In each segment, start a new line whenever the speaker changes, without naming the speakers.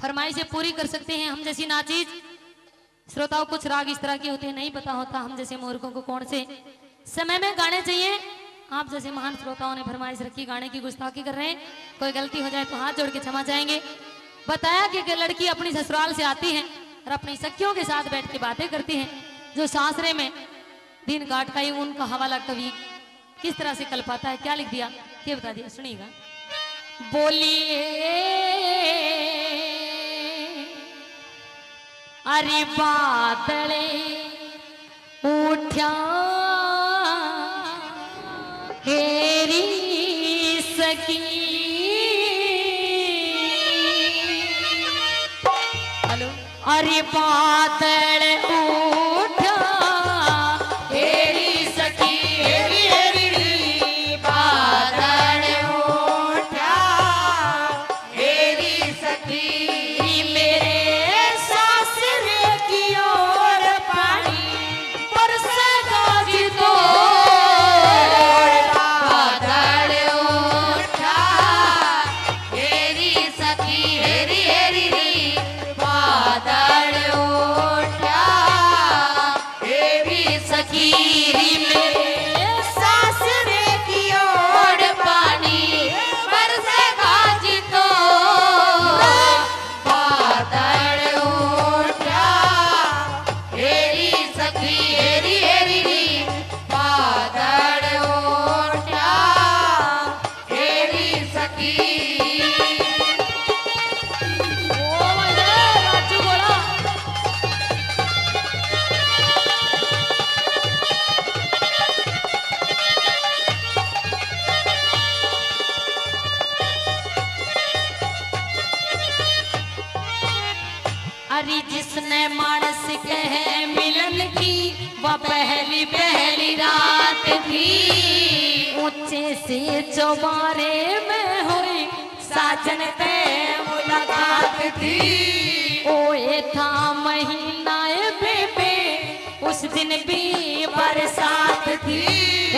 फरमाइशें पूरी कर सकते हैं हम जैसी नाचीज। श्रोताओं कुछ राग इस तरह के होते हैं, नहीं पता होता हम जैसे मूर्खों को कौन से समय में गाने चाहिए। आप जैसे महान श्रोताओं ने फरमाइश रखी, गाने की गुस्ताखी कर रहे हैं, कोई गलती हो जाए तो हाथ जोड़ के क्षमा चाहेंगे। बताया कि लड़की अपनी ससुराल से आती है और अपनी सखियों के साथ बैठ के बातें करती हैं। जो सासरे में दिन काट का उनका हवाला कवि किस तरह से कल पाता है, क्या लिख दिया, ये बता दिया, सुनिएगा। बोलिए अरे बादले उठा हेरी सकी, हेलो, अरे बादल उठा हेरी सकी, हेरी हेरी बादल उठा हेरी सकी, मेरे सासरे की ओर पानी बरसेगा जी तो बादल उठा हेरी सकी, हेरी हेरी बादल उठा हेरी सकी, मेरे सासरे की ओर पानी बरसेगा जी तो बादल उठा हेरी सखी, हेरी हेरी बादल उठा हेरी सखी। ओ माय गॉड, राजू बोला। अरे जिसने मानस कहे मिलन की वह पहली पहली रात थी, ऊंचे से चौबारे में हुई साजन पे मुलाकात थी। ओए था महीना बेबे उस दिन भी बरसात थी,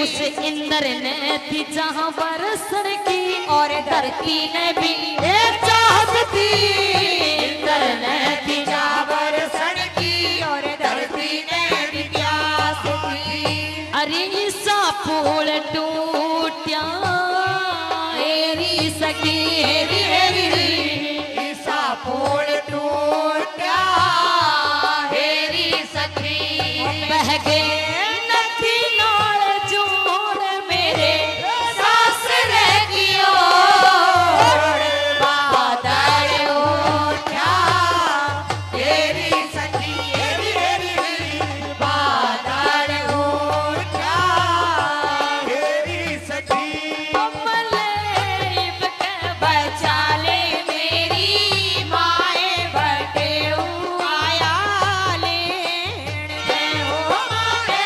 उस इंद्र ने थी जहां बरसर की और धरती ने भी एक चाहत थी, इंद्र ने थी जहां बरसर की और धरती ने भी प्यास थी। अरे ईसा फूल टूटिया हेरी सकी, हेरी हेरी ईसा फूल टूटिया हेरी सखी, बह गए नदी नाल जोड़ मेरे सासरे की ओर बादल उठा हेरी सखी, हेरी हेरी बादल उठा
हेरी सखी,
कमलेब के बचा ले मेरी माए बटे आया लेण दे हो माए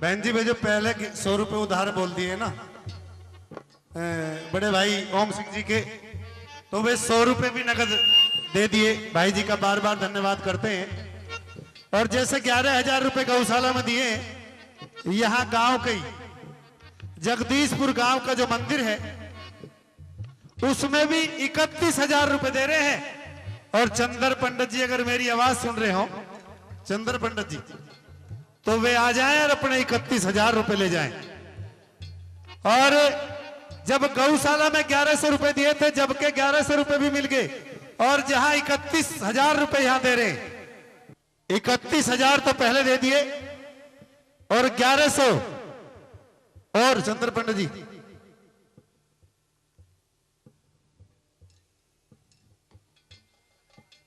बहन जी वे जो पहले 100 रुपए उधार बोल दिए ना बड़े भाई ओम सिंह जी के, तो वे 100 रुपए भी नगद दे दिए। भाई जी का बार बार धन्यवाद करते हैं। और जैसे 11,000 रुपए गौशाला में दिए, यहाँ गांव के जगदीशपुर गांव का जो मंदिर है उसमें भी 31,000 रुपए दे रहे हैं। और चंद्र पंडित जी अगर मेरी आवाज सुन रहे हो, चंद्र पंडित जी, तो वे आ जाएं और अपने 31,000 रुपए ले जाएं। और जब गौशाला में 1,100 रुपए दिए थे, जबकि 1,100 रुपए भी मिल गए, और जहां 31,000 रुपए यहां दे रहे, 31,000 तो पहले दे दिए और 1,100 और चंद्र पंडित जी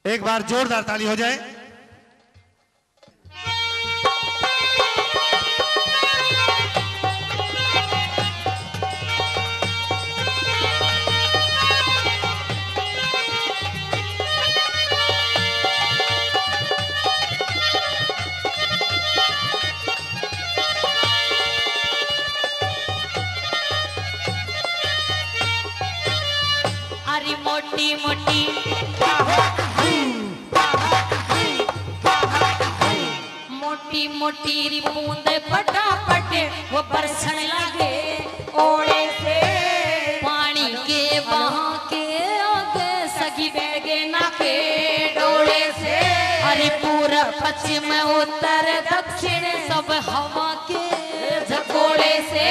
एक बार जोरदार ताली हो जाए।
अरे मोटी मोटी मोटी मोटी बूंद फटाफट वो बरसने लगे ओड़े से, पानी के बहा के आगे सगी बैगे ना के डोले से। अरे पूरा पश्चिम उत्तर दक्षिण सब हवा के झकोड़े से,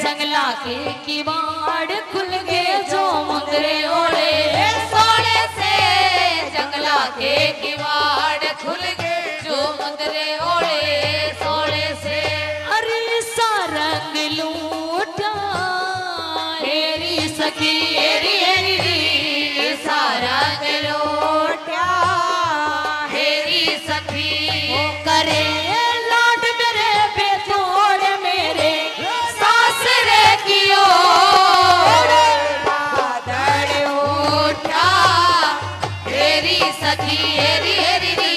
जंगला के किवाड़ खुल गए जो मुंदरे ओढ़े सोने से, जंगला के किवाड़ खुल गए जो मुंदरे ओढ़े सोने से। अरे सारंग लूटा हेरी सखी हेरी हेरी, सारंग लूटा हेरी सखी, वो करे लाड मेरे बेजोड़ मेरे सासरे की ओर, बादल उठा हेरी सखी हेरी हेरी,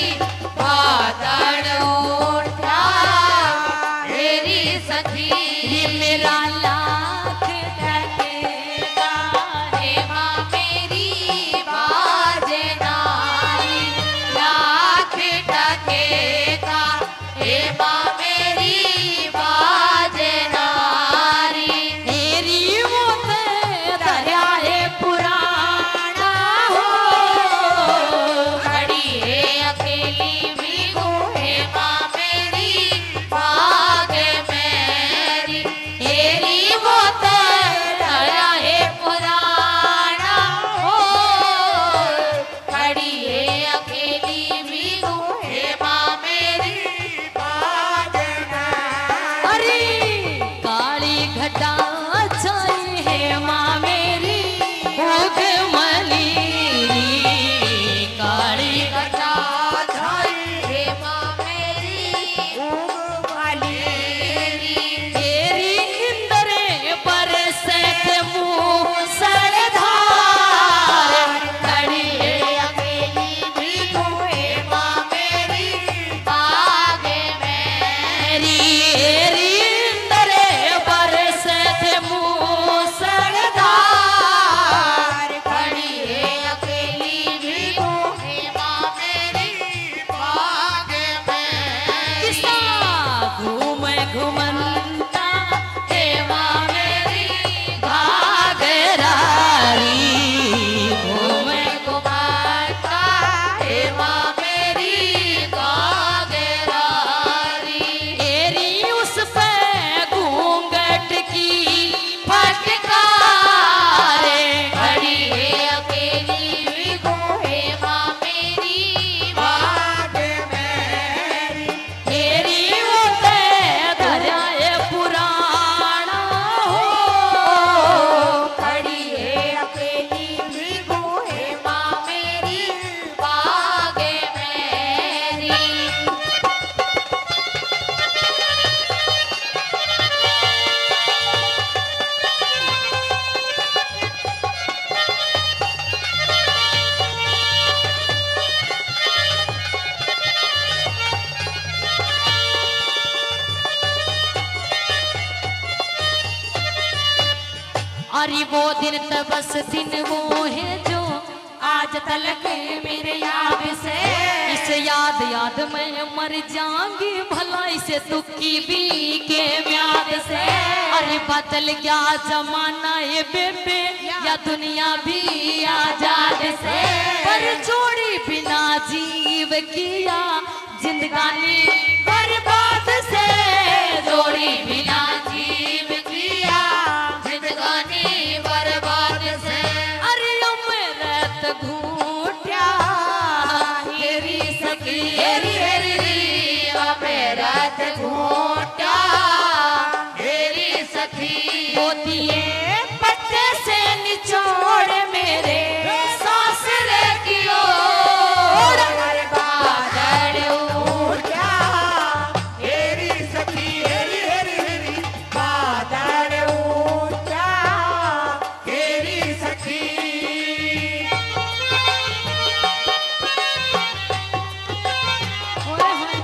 बादल उठा हेरी सखी। ये मेरा लाख टकेगा हे माँ मेरी बाजे नारी, लाख टकेगा हे माँ मेरी बाजे नारी। हेरी वो दरिया है पुराना हो, खड़ी है अरे वो दिन तो बस दिन वो है जो आज तलक मेरे याद से, इस याद में मर जाऊंगी भला इसे दुखी भी के म्याद से। अरे बदल गया जमाना ये बेबे या दुनिया भी आजाद से, पर जोड़ी बिना जीव किया जिंदगानी बर्बाद से, जोड़ी बिना जीव किया जिंदगानी बर्बाद से। अरे अमृत घूटा हेरी सखी हेरी हेरी अमृत घूटा हेरी सखी। मोतिये पत्ते से निचोड़ मेरे सासरे की ओर बादल उठा
हेरी सखी हेरी हेरी हेरी बादल ऊंचा हेरी सखी।
ओए होए।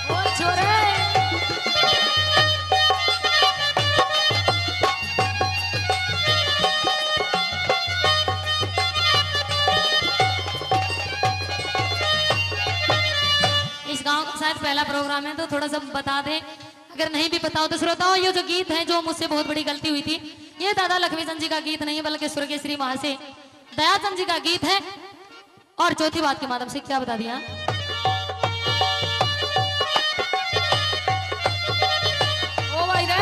ओ छोरे इस गांव का शायद पहला प्रोग्राम है तो थोड़ा सा बता दें, अगर नहीं भी पता हो तो श्रोताओं ये जो गीत है जो मुझसे बहुत बड़ी गलती हुई थी, ये दादा लक्ष्मीचंद जी का गीत नहीं है बल्कि स्वर्गीय श्री महर्षि दयाचंद जी का गीत है। और चौथी बात के माध्यम से क्या बता दिया, ओ भाई रे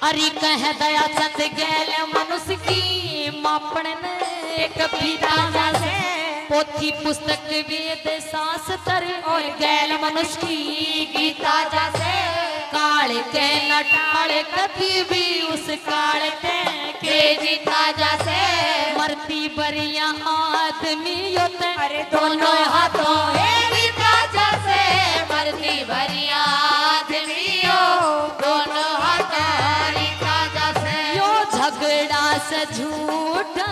अरे कह दयाचंद गैल मनुष्य की मापण ने कभी राजा से, पोथी पुस्तक वेद शास्त्र और गैल मनुष्य की गीता जैसे, काल के नटाल कभी भी उस काल के जीता जैसे, मरती बरिया आदमी होते
अरे
दोनों हाथों गीता जैसे, मरती बरिया आदमी हो दोनों हाथों गीता जैसे। यो झगड़ा से झूठा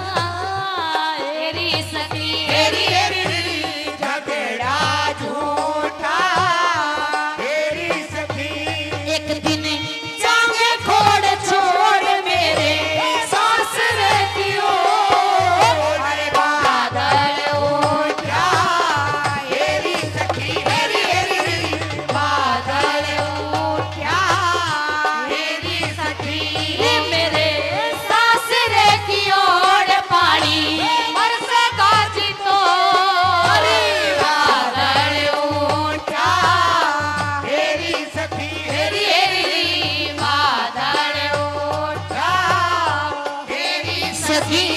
हेरी सखी हेरी हेरी हेरी
झगड़ा झूठा हेरी सखी।
एक दिन जांगे खोड़ छोड़ मेरे सासरे की ओर
अरे बादल ऊंचा हेरी सखी हेरी हेरी हेरी बादल ऊंचा हेरी सखी।
ये मेरे सासरे की ओर पानी बरसेगा जी तो, अरे बादल
ऊंचा हेरी सखी
हेरी हेरी
बादल ऊंचा हेरी
सखी